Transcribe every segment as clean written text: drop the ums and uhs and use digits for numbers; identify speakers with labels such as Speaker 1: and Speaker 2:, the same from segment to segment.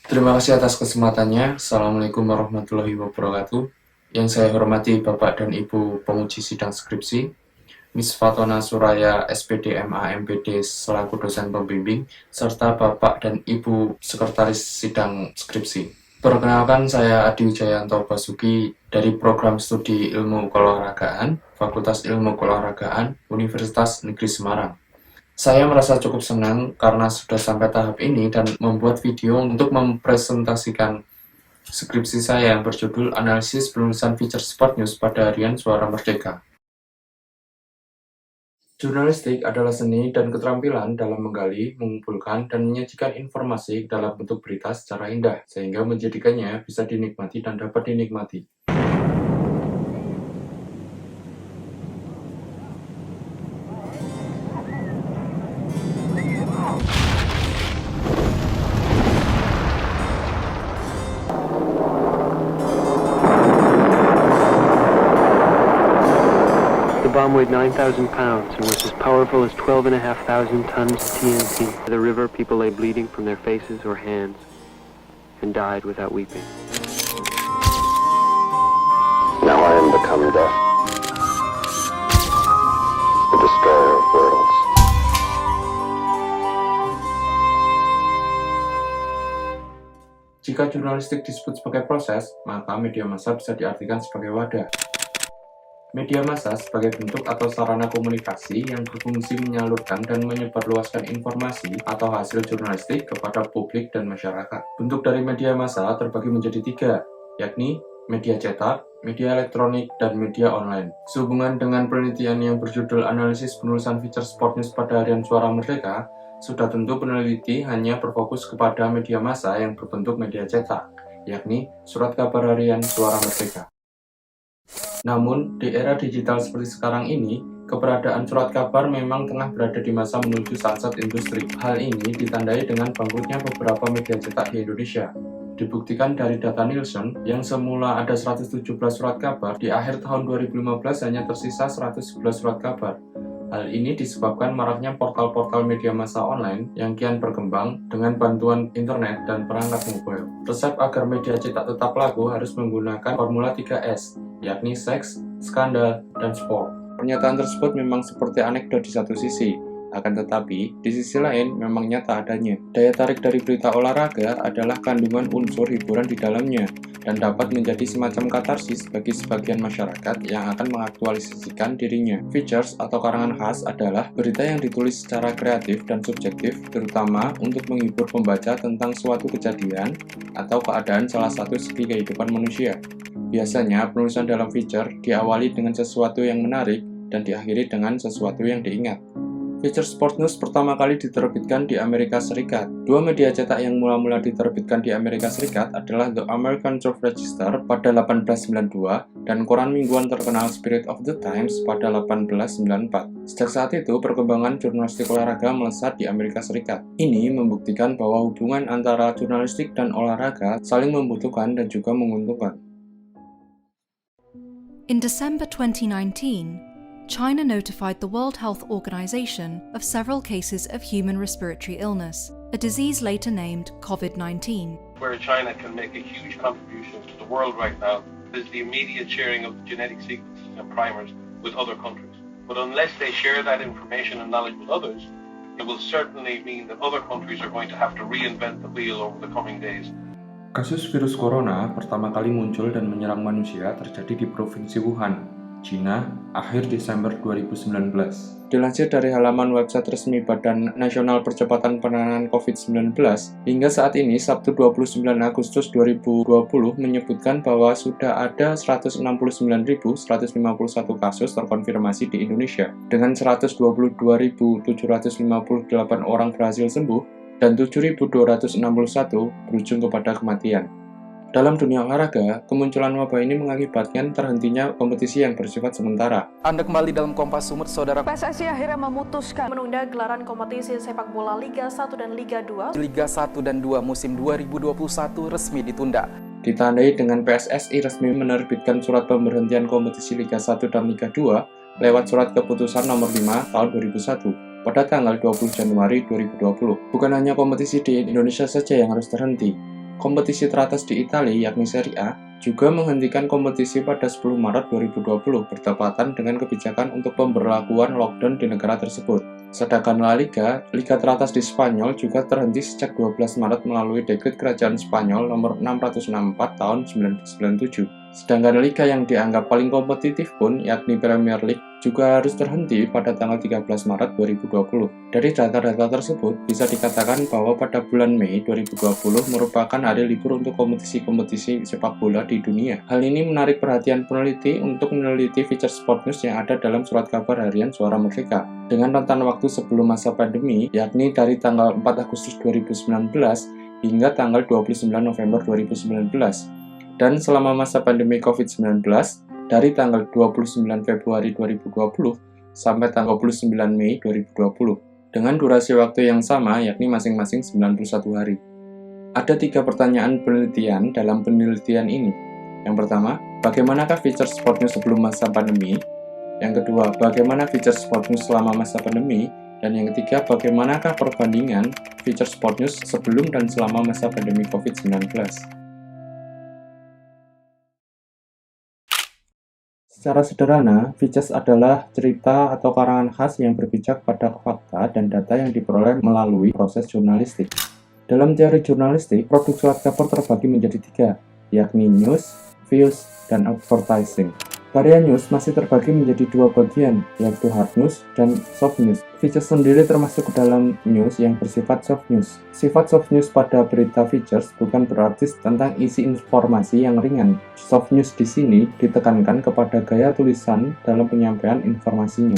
Speaker 1: Terima kasih atas kesempatannya. Assalamualaikum warahmatullahi wabarakatuh. Yang saya hormati Bapak dan Ibu penguji sidang skripsi, Miss Fatona Suraya, SPD MA MPD selaku dosen pembimbing, serta Bapak dan Ibu sekretaris sidang skripsi. Perkenalkan, saya Adi Wijayanto Basuki dari Program Studi Ilmu Keolahragaan, Fakultas Ilmu Keolahragaan, Universitas Negeri Semarang. Saya merasa cukup senang karena sudah sampai tahap ini dan membuat video untuk mempresentasikan skripsi saya yang berjudul Analisis Penulisan Feature Sport News pada Harian Suara Merdeka. Jurnalistik adalah seni dan keterampilan dalam menggali, mengumpulkan, dan menyajikan informasi dalam bentuk berita secara indah, sehingga menjadikannya bisa dinikmati dan dapat dinikmati.
Speaker 2: The bomb weighed 9,000 pounds and was as powerful as 12,500 tons of TNT. By the river, people lay bleeding from their faces or hands and died without weeping.
Speaker 3: Now I am become death, the destroyer of worlds.
Speaker 1: Jika jurnalistik disebut sebagai proses, maka media massa bisa diartikan sebagai wadah. Media massa sebagai bentuk atau sarana komunikasi yang berfungsi menyalurkan dan menyebarluaskan informasi atau hasil jurnalistik kepada publik dan masyarakat. Bentuk dari media massa terbagi menjadi 3, yakni media cetak, media elektronik, dan media online. Sehubungan dengan penelitian yang berjudul Analisis Penulisan Feature Sport News pada Harian Suara Merdeka, sudah tentu peneliti hanya berfokus kepada media massa yang berbentuk media cetak, yakni Surat Kabar Harian Suara Merdeka. Namun, di era digital seperti sekarang ini, keberadaan surat kabar memang tengah berada di masa menuju sunset industri. Hal ini ditandai dengan bangkrutnya beberapa media cetak di Indonesia. Dibuktikan dari data Nielsen, yang semula ada 117 surat kabar, di akhir tahun 2015 hanya tersisa 111 surat kabar. Hal ini disebabkan maraknya portal-portal media massa online yang kian berkembang dengan bantuan internet dan perangkat mobile. Resep agar media cetak tetap laku harus menggunakan formula 3S, yakni seks, skandal, dan sport. Pernyataan tersebut memang seperti anekdot di satu sisi, akan tetapi di sisi lain memang nyata adanya. Daya tarik dari berita olahraga adalah kandungan unsur hiburan di dalamnya, dan dapat menjadi semacam katarsis bagi sebagian masyarakat yang akan mengaktualisasikan dirinya. Features atau karangan khas adalah berita yang ditulis secara kreatif dan subjektif, terutama untuk menghibur pembaca tentang suatu kejadian atau keadaan salah satu segi kehidupan manusia. Biasanya, penulisan dalam feature diawali dengan sesuatu yang menarik dan diakhiri dengan sesuatu yang diingat. Feature Sport News pertama kali diterbitkan di Amerika Serikat. Dua media cetak yang mula-mula diterbitkan di Amerika Serikat adalah The American Journal Register pada 1892 dan koran mingguan terkenal Spirit of the Times pada 1894. Sejak saat itu, perkembangan jurnalistik olahraga melesat di Amerika Serikat. Ini membuktikan bahwa hubungan antara jurnalistik dan olahraga saling membutuhkan dan juga menguntungkan.
Speaker 4: In December 2019, China notified the World Health Organization of several cases of human respiratory illness, a disease later named COVID-19.
Speaker 5: Where China can make a huge contribution to the world right now is the immediate sharing of genetic sequences and primers with other countries. But unless they share that information and knowledge with others, it will certainly mean that other countries are going to have to reinvent the wheel over the coming days.
Speaker 1: Kasus virus corona pertama kali muncul dan menyerang manusia terjadi di Provinsi Wuhan, China, akhir Desember 2019. Dilansir dari halaman website resmi Badan Nasional Percepatan Penanganan COVID-19, hingga saat ini, Sabtu 29 Agustus 2020, menyebutkan bahwa sudah ada 169.151 kasus terkonfirmasi di Indonesia, dengan 122.758 orang berhasil sembuh, dan 7.261 berujung kepada kematian. Dalam dunia olahraga, kemunculan wabah ini mengakibatkan terhentinya kompetisi yang bersifat sementara.
Speaker 6: Anda kembali dalam Kompas Sumut, Saudara.
Speaker 7: PSSI akhirnya memutuskan menunda gelaran kompetisi sepak bola Liga 1 dan Liga 2.
Speaker 6: Liga 1 dan 2 musim 2021 resmi ditunda.
Speaker 1: Ditandai dengan PSSI resmi menerbitkan surat pemberhentian kompetisi Liga 1 dan Liga 2 lewat surat keputusan nomor 5 tahun 2001 pada tanggal 20 Januari 2020. Bukan hanya kompetisi di Indonesia saja yang harus terhenti. Kompetisi teratas di Italia, yakni Serie A, juga menghentikan kompetisi pada 10 Maret 2020 bertepatan dengan kebijakan untuk pemberlakuan lockdown di negara tersebut. Sedangkan La Liga, liga teratas di Spanyol juga terhenti sejak 12 Maret melalui dekret kerajaan Spanyol nomor 664 tahun 1997. Sedangkan liga yang dianggap paling kompetitif pun, yakni Premier League, juga harus terhenti pada tanggal 13 Maret 2020. Dari data-data tersebut, bisa dikatakan bahwa pada bulan Mei 2020 merupakan hari libur untuk kompetisi-kompetisi sepak bola di dunia. Hal ini menarik perhatian peneliti untuk meneliti feature sport news yang ada dalam surat kabar harian Suara Merdeka. Dengan rentan waktu sebelum masa pandemi, yakni dari tanggal 4 Agustus 2019 hingga tanggal 29 November 2019. Dan selama masa pandemi COVID-19, dari tanggal 29 Februari 2020 sampai tanggal 29 Mei 2020, dengan durasi waktu yang sama, yakni masing-masing 91 hari. Ada 3 pertanyaan penelitian dalam penelitian ini. Yang pertama, bagaimanakah feature sport news sebelum masa pandemi? Yang kedua, bagaimana feature sport news selama masa pandemi? Dan yang ketiga, bagaimanakah perbandingan feature sport news sebelum dan selama masa pandemi COVID-19? Secara sederhana, features adalah cerita atau karangan khas yang berpijak pada fakta dan data yang diperoleh melalui proses jurnalistik. Dalam teori jurnalistik, produk surat kabar terbagi menjadi 3, yakni news, views, dan advertising. Karya news masih terbagi menjadi 2 bagian, yaitu hard news dan soft news. Features sendiri termasuk ke dalam news yang bersifat soft news. Sifat soft news pada berita features bukan berarti tentang isi informasi yang ringan. Soft news di sini ditekankan kepada gaya tulisan dalam penyampaian informasinya.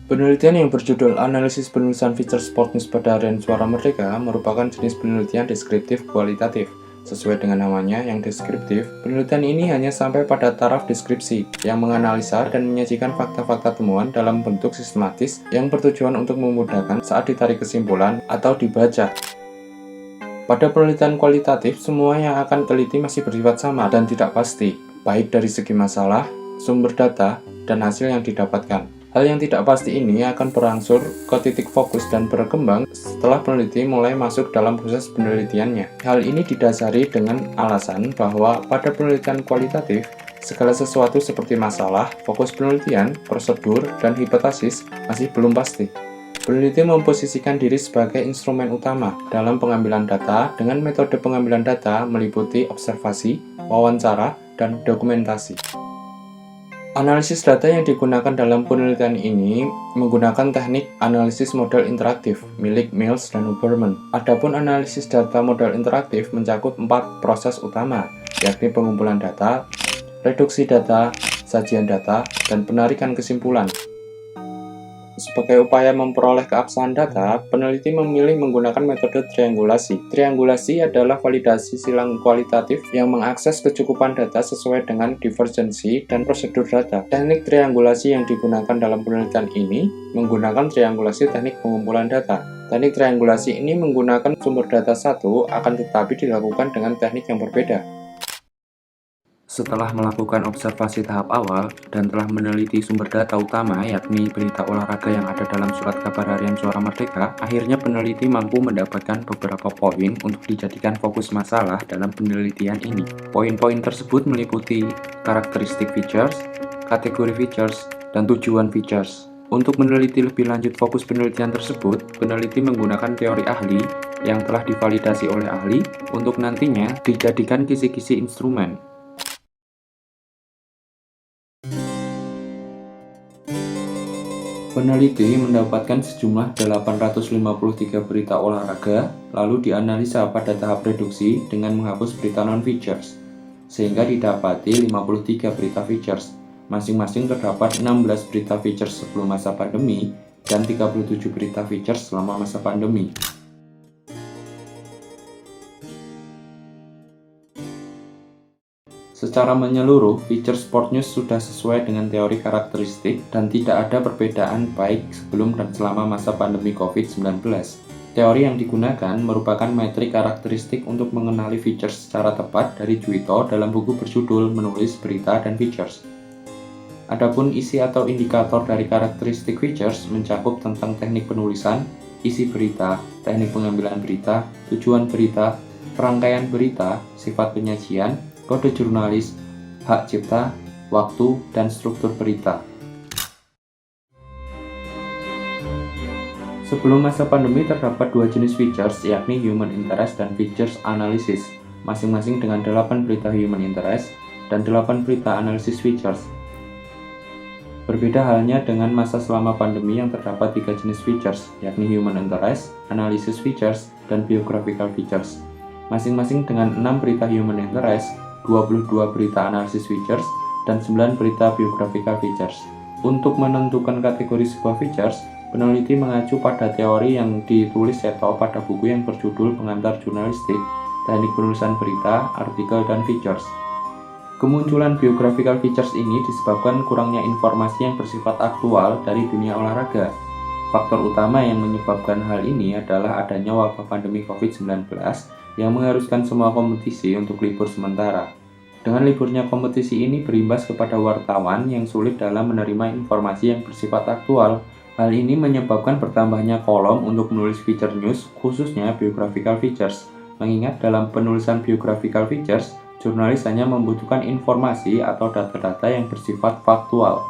Speaker 1: Penelitian yang berjudul Analisis Penulisan Feature Sport News pada harian Suara Merdeka merupakan jenis penelitian deskriptif kualitatif. Sesuai dengan namanya yang deskriptif, penelitian ini hanya sampai pada taraf deskripsi, yang menganalisa dan menyajikan fakta-fakta temuan dalam bentuk sistematis yang bertujuan untuk memudahkan saat ditarik kesimpulan atau dibaca. Pada penelitian kualitatif, semua yang akan teliti masih bersifat sama dan tidak pasti, baik dari segi masalah, sumber data, dan hasil yang didapatkan. Hal yang tidak pasti ini akan berangsur ke titik fokus dan berkembang setelah peneliti mulai masuk dalam proses penelitiannya. Hal ini didasari dengan alasan bahwa pada penelitian kualitatif, segala sesuatu seperti masalah, fokus penelitian, prosedur, dan hipotesis masih belum pasti. Peneliti memposisikan diri sebagai instrumen utama dalam pengambilan data dengan metode pengambilan data meliputi observasi, wawancara, dan dokumentasi. Analisis data yang digunakan dalam penelitian ini menggunakan teknik analisis model interaktif milik Mills dan Huberman. Adapun analisis data model interaktif mencakup 4 proses utama, yakni pengumpulan data, reduksi data, sajian data, dan penarikan kesimpulan. Sebagai upaya memperoleh keabsahan data, peneliti memilih menggunakan metode triangulasi. Triangulasi adalah validasi silang kualitatif yang mengakses kecukupan data sesuai dengan divergensi dan prosedur data. Teknik triangulasi yang digunakan dalam penelitian ini menggunakan triangulasi teknik pengumpulan data. Teknik triangulasi ini menggunakan sumber data satu, akan tetapi dilakukan dengan teknik yang berbeda. Setelah melakukan observasi tahap awal dan telah meneliti sumber data utama yakni berita olahraga yang ada dalam surat kabar harian Suara Merdeka, akhirnya peneliti mampu mendapatkan beberapa poin untuk dijadikan fokus masalah dalam penelitian ini. Poin-poin tersebut meliputi karakteristik features, kategori features, dan tujuan features. Untuk meneliti lebih lanjut fokus penelitian tersebut, peneliti menggunakan teori ahli yang telah divalidasi oleh ahli untuk nantinya dijadikan kisi-kisi instrumen. Peneliti mendapatkan sejumlah 853 berita olahraga, lalu dianalisa pada tahap reduksi dengan menghapus berita non-features, sehingga didapati 53 berita features. Masing-masing terdapat 16 berita features sebelum masa pandemi dan 37 berita features selama masa pandemi. Secara menyeluruh, feature sport news sudah sesuai dengan teori karakteristik dan tidak ada perbedaan baik sebelum dan selama masa pandemi COVID-19. Teori yang digunakan merupakan metrik karakteristik untuk mengenali features secara tepat dari Juito dalam buku berjudul Menulis Berita dan Features. Adapun isi atau indikator dari karakteristik features mencakup tentang teknik penulisan, isi berita, teknik pengambilan berita, tujuan berita, rangkaian berita, sifat penyajian, kode jurnalis, hak cipta, waktu, dan struktur berita. Sebelum masa pandemi terdapat dua jenis features, yakni human interest dan features analysis, masing-masing dengan 8 berita human interest dan 8 berita analysis features. Berbeda halnya dengan masa selama pandemi yang terdapat 3 jenis features, yakni human interest, analysis features, dan biographical features. Masing-masing dengan 6 berita human interest, 22 berita analysis features, dan 9 berita biographical features. Untuk menentukan kategori sebuah features, peneliti mengacu pada teori yang ditulis Seto pada buku yang berjudul Pengantar Jurnalistik, Teknik Penulisan Berita, Artikel, dan Features. Kemunculan biographical features ini disebabkan kurangnya informasi yang bersifat aktual dari dunia olahraga. Faktor utama yang menyebabkan hal ini adalah adanya wabah pandemi COVID-19 yang mengharuskan semua kompetisi untuk libur sementara. Dengan liburnya kompetisi ini berimbas kepada wartawan yang sulit dalam menerima informasi yang bersifat aktual. Hal ini menyebabkan bertambahnya kolom untuk menulis feature news, khususnya biographical features. Mengingat dalam penulisan biographical features, jurnalis hanya membutuhkan informasi atau data-data yang bersifat faktual.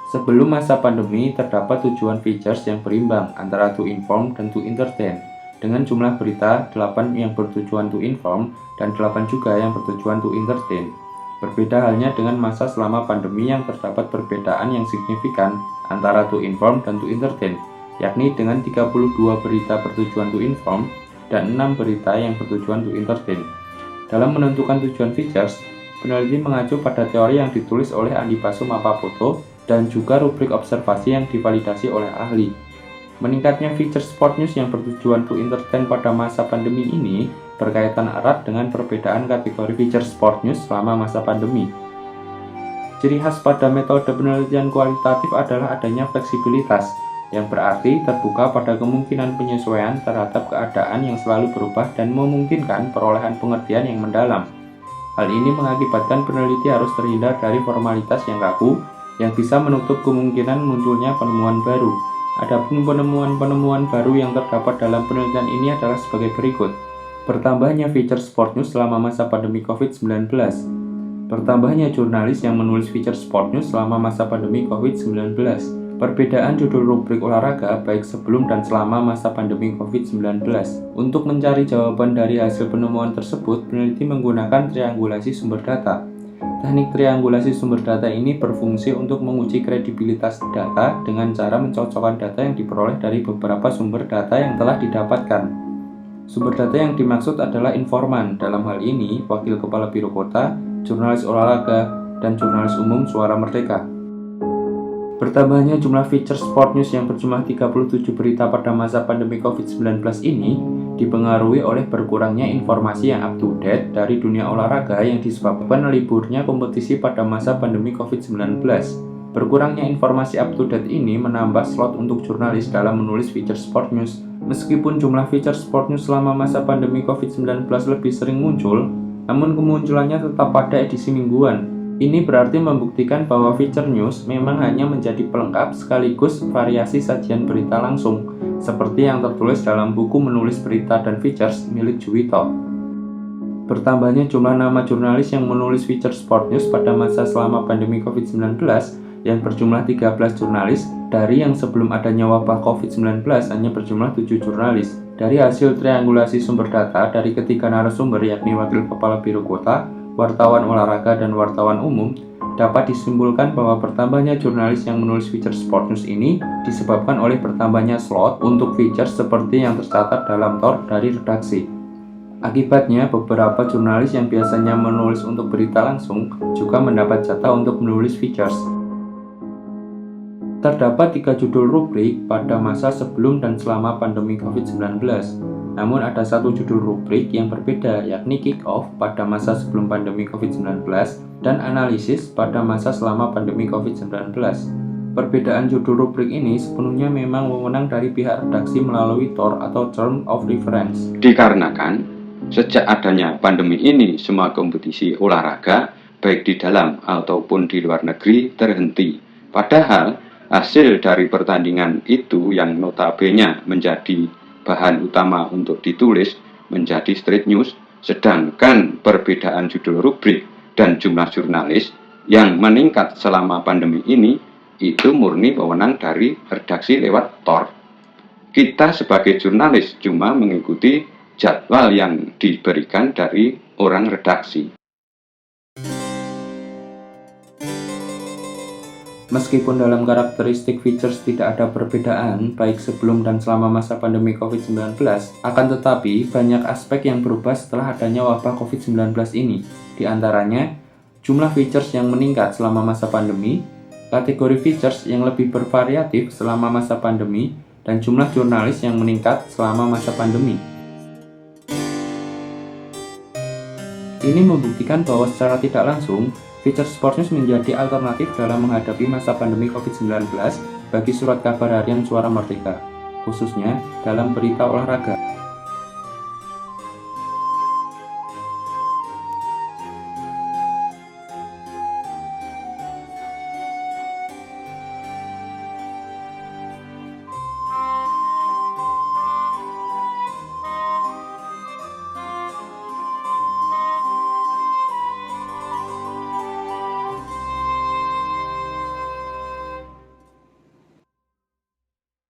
Speaker 1: Sebelum masa pandemi, terdapat tujuan features yang berimbang antara to inform dan to entertain. Dengan jumlah berita 8 yang bertujuan to inform dan 8 juga yang bertujuan to entertain. Berbeda halnya dengan masa selama pandemi yang terdapat perbedaan yang signifikan antara to inform dan to entertain, yakni dengan 32 berita bertujuan to inform dan 6 berita yang bertujuan to entertain. Dalam menentukan tujuan features, peneliti mengacu pada teori yang ditulis oleh Andi Basu Mapapoto dan juga rubrik observasi yang divalidasi oleh ahli. Meningkatnya feature sport news yang bertujuan to entertain pada masa pandemi ini berkaitan erat dengan perbedaan kategori feature sport news selama masa pandemi. Ciri khas pada metode penelitian kualitatif adalah adanya fleksibilitas, yang berarti terbuka pada kemungkinan penyesuaian terhadap keadaan yang selalu berubah dan memungkinkan perolehan pengertian yang mendalam. Hal ini mengakibatkan peneliti harus terhindar dari formalitas yang kaku yang bisa menutup kemungkinan munculnya penemuan baru. Adapun penemuan-penemuan baru yang terdapat dalam penelitian ini adalah sebagai berikut. Bertambahnya feature sport news selama masa pandemi COVID-19. Bertambahnya jurnalis yang menulis feature sport news selama masa pandemi COVID-19. Perbedaan judul rubrik olahraga baik sebelum dan selama masa pandemi COVID-19. Untuk mencari jawaban dari hasil penemuan tersebut, peneliti menggunakan triangulasi sumber data. Teknik triangulasi sumber data ini berfungsi untuk menguji kredibilitas data dengan cara mencocokkan data yang diperoleh dari beberapa sumber data yang telah didapatkan. Sumber data yang dimaksud adalah informan, dalam hal ini Wakil Kepala Biro Kota, jurnalis olahraga, dan jurnalis umum Suara Merdeka. Bertambahnya jumlah feature sport news yang berjumlah 37 berita pada masa pandemi COVID-19 ini dipengaruhi oleh berkurangnya informasi yang up to date dari dunia olahraga yang disebabkan liburnya kompetisi pada masa pandemi COVID-19. Berkurangnya informasi up to date ini menambah slot untuk jurnalis dalam menulis feature sport news. Meskipun jumlah feature sport news selama masa pandemi COVID-19 lebih sering muncul, namun kemunculannya tetap pada edisi mingguan. Ini berarti membuktikan bahwa feature news memang hanya menjadi pelengkap sekaligus variasi sajian berita langsung, seperti yang tertulis dalam buku Menulis Berita dan Features milik Juwito. Bertambahnya jumlah nama jurnalis yang menulis feature sport news pada masa selama pandemi COVID-19 yang berjumlah 13 jurnalis, dari yang sebelum adanya wabah COVID-19 hanya berjumlah 7 jurnalis. Dari hasil triangulasi sumber data dari ketiga narasumber yakni Wakil Kepala Biro Kota, wartawan olahraga, dan wartawan umum, dapat disimpulkan bahwa bertambahnya jurnalis yang menulis feature sport news ini disebabkan oleh bertambahnya slot untuk feature seperti yang tercatat dalam TOR dari redaksi. Akibatnya, beberapa jurnalis yang biasanya menulis untuk berita langsung juga mendapat jatah untuk menulis features. Terdapat 3 judul rubrik pada masa sebelum dan selama pandemi COVID-19. Namun ada satu judul rubrik yang berbeda, yakni kick-off pada masa sebelum pandemi COVID-19 dan analisis pada masa selama pandemi COVID-19. Perbedaan judul rubrik ini sepenuhnya memang wewenang dari pihak redaksi melalui TOR atau Term of Reference.
Speaker 8: Dikarenakan sejak adanya pandemi ini, semua kompetisi olahraga baik di dalam ataupun di luar negeri terhenti. Padahal hasil dari pertandingan itu yang notabene menjadi bahan utama untuk ditulis menjadi straight news, sedangkan perbedaan judul rubrik dan jumlah jurnalis yang meningkat selama pandemi ini itu murni wewenang dari redaksi lewat TOR. Kita sebagai jurnalis cuma mengikuti jadwal yang diberikan dari orang redaksi.
Speaker 1: Meskipun dalam karakteristik features tidak ada perbedaan baik sebelum dan selama masa pandemi COVID-19, akan tetapi banyak aspek yang berubah setelah adanya wabah COVID-19 ini. Di antaranya, jumlah features yang meningkat selama masa pandemi, kategori features yang lebih bervariatif selama masa pandemi, dan jumlah jurnalis yang meningkat selama masa pandemi. Ini membuktikan bahwa secara tidak langsung, fitur Sport News menjadi alternatif dalam menghadapi masa pandemi COVID-19 bagi surat kabar harian Suara Merdeka, khususnya dalam berita olahraga.